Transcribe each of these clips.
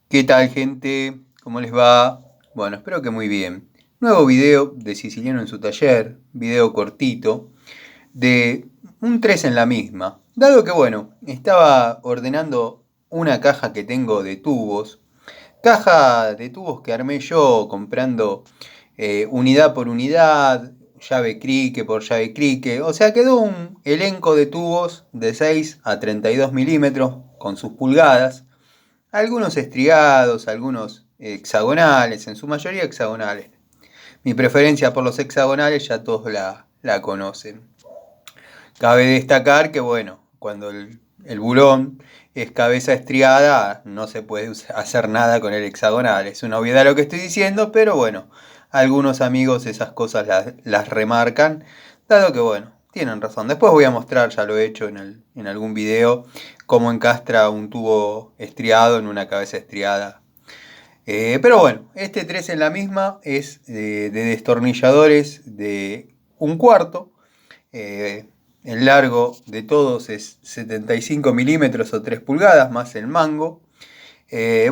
¿Qué tal, gente? ¿Cómo les va? Bueno, espero que muy bien. Nuevo video de Siciliano en su taller, video cortito, de un 3 en la misma. Dado que, bueno, estaba ordenando una caja que tengo de tubos, caja de tubos que armé yo comprando unidad por unidad, llave crique por llave crique, o sea, quedó un elenco de tubos de 6 a 32 milímetros con sus pulgadas. Algunos estriados, algunos hexagonales, en su mayoría hexagonales. Mi preferencia por los hexagonales ya todos la conocen. Cabe destacar que, bueno, cuando el bulón es cabeza estriada, no se puede hacer nada con el hexagonal. Es una obviedad lo que estoy diciendo, pero bueno, algunos amigos esas cosas las remarcan, dado que, bueno, tienen razón. Después voy a mostrar, ya lo he hecho en algún video, cómo encastra un tubo estriado en una cabeza estriada. Pero bueno, este 3 en la misma es de destornilladores de un cuarto. Eh, el largo de todos es 75 milímetros o 3 pulgadas, más el mango.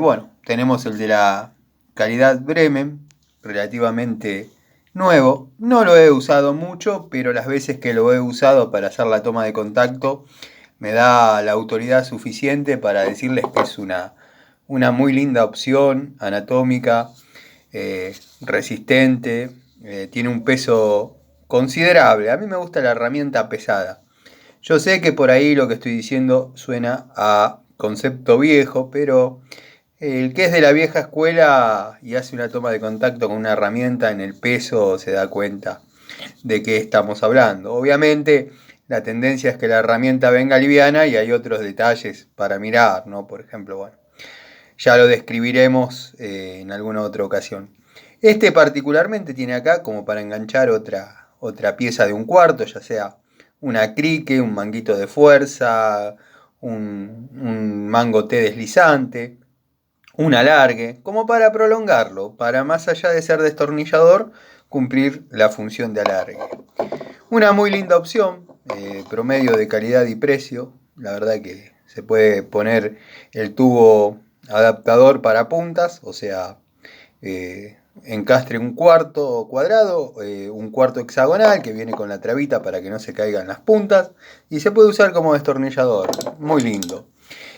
Bueno, tenemos el de la calidad Bremen, relativamente nuevo. No lo he usado mucho, pero las veces que lo he usado para hacer la toma de contacto me da la autoridad suficiente para decirles que es una muy linda opción anatómica, resistente, tiene un peso considerable. A mí me gusta la herramienta pesada. Yo sé que por ahí lo que estoy diciendo suena a concepto viejo, pero el que es de la vieja escuela y hace una toma de contacto con una herramienta en el peso se da cuenta de qué estamos hablando. Obviamente la tendencia es que la herramienta venga liviana y hay otros detalles para mirar, ¿no? Por ejemplo, bueno, ya lo describiremos en alguna otra ocasión. Este particularmente tiene acá como para enganchar otra pieza de un cuarto, ya sea una crique, un manguito de fuerza, un mango T deslizante, un alargue, como para prolongarlo, para más allá de ser destornillador, cumplir la función de alargue. Una muy linda opción, promedio de calidad y precio, la verdad que se puede poner el tubo adaptador para puntas, o sea, encastre un cuarto cuadrado, un cuarto hexagonal que viene con la trabita para que no se caigan las puntas y se puede usar como destornillador, muy lindo.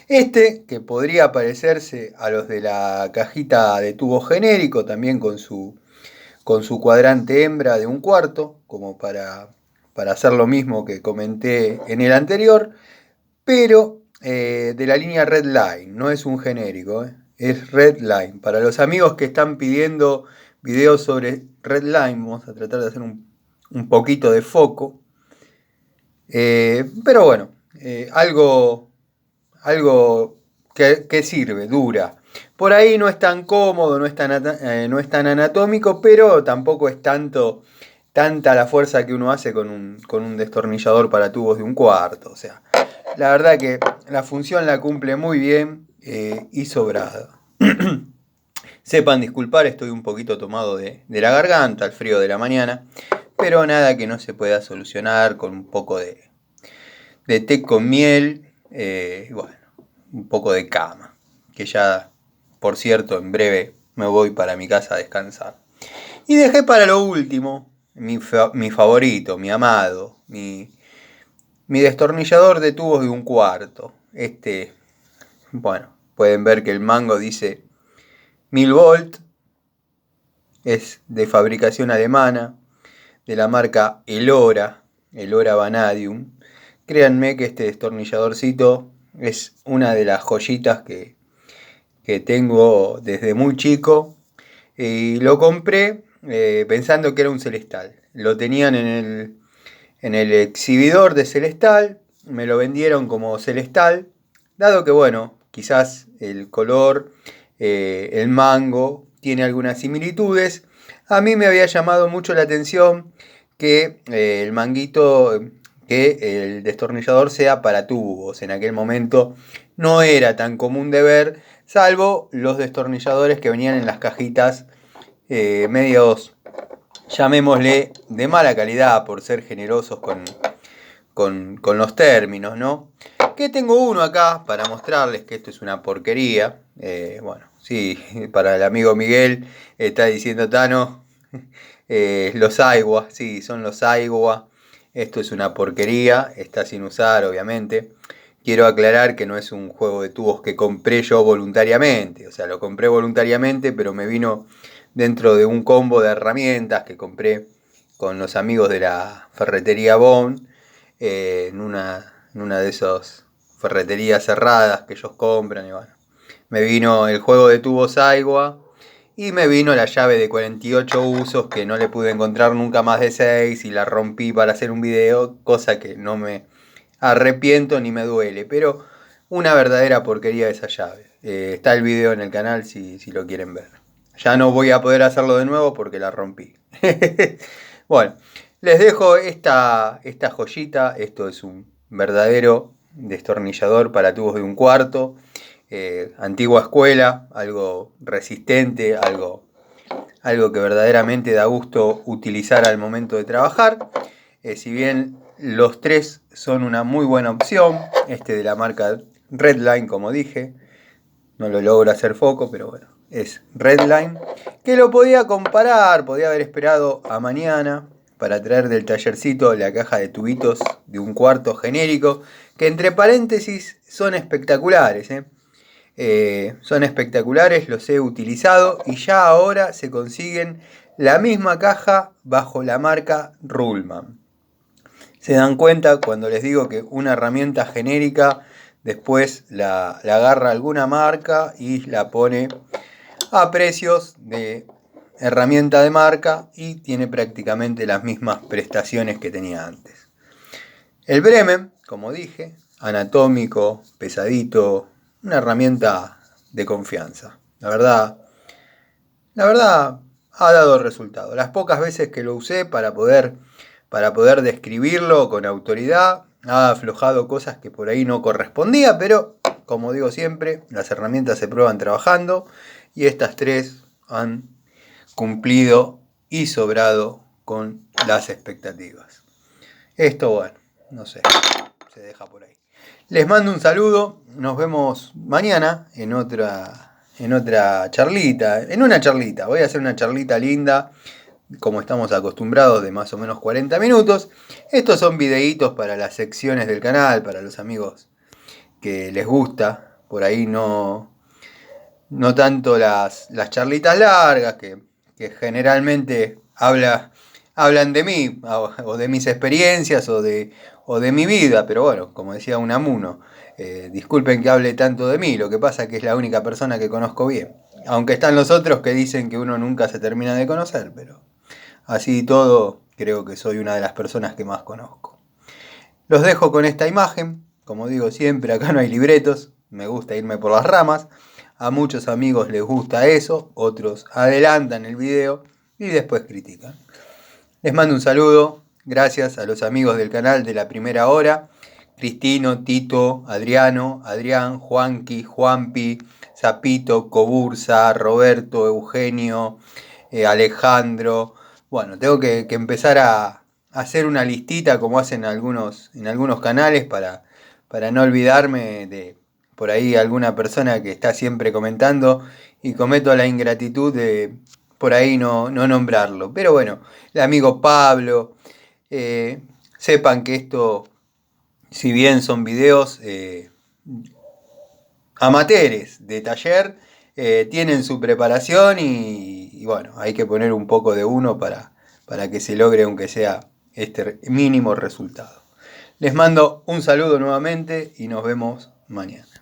Este, que podría parecerse a los de la cajita de tubo genérico, también con su cuadrante hembra de un cuarto, como para hacer lo mismo que comenté en el anterior, pero de la línea Red Line, no es un genérico, es Red Line. Para los amigos que están pidiendo videos sobre Red Line, vamos a tratar de hacer un poquito de foco. Pero bueno, algo que sirve, dura. Por ahí no es tan cómodo, no es tan anatómico, pero tampoco es tanta la fuerza que uno hace con un destornillador para tubos de un cuarto. O sea, la verdad que la función la cumple muy bien y sobrado. Sepan disculpar, estoy un poquito tomado de la garganta, al frío de la mañana, pero nada que no se pueda solucionar con un poco de té con miel, bueno, un poco de cama, que ya, por cierto, en breve me voy para mi casa a descansar. Y dejé para lo último, mi favorito, mi amado, mi destornillador de tubos de un cuarto. Bueno, pueden ver que el mango dice 1000 volt, es de fabricación alemana, de la marca Elora Vanadium. Créanme que este destornilladorcito es una de las joyitas que tengo desde muy chico. Y lo compré pensando que era un Celestal. Lo tenían en el exhibidor de Celestal, me lo vendieron como Celestal, dado que, bueno, quizás el color, el mango, tiene algunas similitudes. A mí me había llamado mucho la atención que el manguito, que el destornillador sea para tubos. En aquel momento no era tan común de ver, salvo los destornilladores que venían en las cajitas medios, llamémosle, de mala calidad por ser generosos con los términos, ¿no? Que tengo uno acá para mostrarles que esto es una porquería. Bueno, sí, para el amigo Miguel está diciendo Tano, los Aiwa, sí, son los Aiwa. Esto es una porquería, está sin usar, obviamente. Quiero aclarar que no es un juego de tubos que compré yo voluntariamente. O sea, lo compré voluntariamente, pero me vino dentro de un combo de herramientas que compré con los amigos de la ferretería Bone, en una de esas ferreterías cerradas que ellos compran. Y bueno, me vino el juego de tubos Aiwa y me vino la llave de 48 usos que no le pude encontrar nunca más de 6 y la rompí para hacer un video, cosa que no me arrepiento ni me duele, pero una verdadera porquería esa llave. Está el video en el canal si lo quieren ver. Ya no voy a poder hacerlo de nuevo porque la rompí. Bueno, les dejo esta joyita. Esto es un verdadero destornillador para tubos de 1/4. Antigua escuela, algo resistente, algo que verdaderamente da gusto utilizar al momento de trabajar. Si bien los tres son una muy buena opción, este de la marca Redline, como dije, no lo logro hacer foco, pero bueno, es Redline, que lo podía comparar, podía haber esperado a mañana para traer del tallercito la caja de tubitos de 1/4 genérico, que entre paréntesis son espectaculares, son espectaculares, los he utilizado y ya ahora se consiguen la misma caja bajo la marca Ruhlmann. Se dan cuenta cuando les digo que una herramienta genérica después la agarra alguna marca y la pone a precios de herramienta de marca y tiene prácticamente las mismas prestaciones que tenía antes. El Bremen, como dije, anatómico, pesadito, una herramienta de confianza. La verdad ha dado resultado. Las pocas veces que lo usé para poder describirlo con autoridad, ha aflojado cosas que por ahí no correspondía, pero como digo siempre, las herramientas se prueban trabajando y estas tres han cumplido y sobrado con las expectativas. Esto, bueno, no sé, se deja por ahí. Les mando un saludo, nos vemos mañana en otra charlita, voy a hacer una charlita linda, como estamos acostumbrados, de más o menos 40 minutos. Estos son videitos para las secciones del canal, para los amigos que les gusta, por ahí no tanto las charlitas largas, que generalmente hablan de mí, o de mis experiencias, o de mi vida, pero bueno, como decía Unamuno, disculpen que hable tanto de mí, lo que pasa es que es la única persona que conozco bien. Aunque están los otros que dicen que uno nunca se termina de conocer, pero así y todo, creo que soy una de las personas que más conozco. Los dejo con esta imagen, como digo siempre, acá no hay libretos, me gusta irme por las ramas. A muchos amigos les gusta eso, otros adelantan el video y después critican. Les mando un saludo, gracias a los amigos del canal de la primera hora, Cristino, Tito, Adriano, Adrián, Juanqui, Juanpi, Zapito, Cobursa, Roberto, Eugenio, Alejandro. Bueno, tengo que empezar a hacer una listita como hacen en algunos canales para no olvidarme de por ahí alguna persona que está siempre comentando y cometo la ingratitud de por ahí no nombrarlo. Pero bueno, el amigo Pablo, sepan que esto, si bien son videos amateurs de taller, tienen su preparación y bueno, hay que poner un poco de uno para que se logre aunque sea este mínimo resultado. Les mando un saludo nuevamente y nos vemos mañana.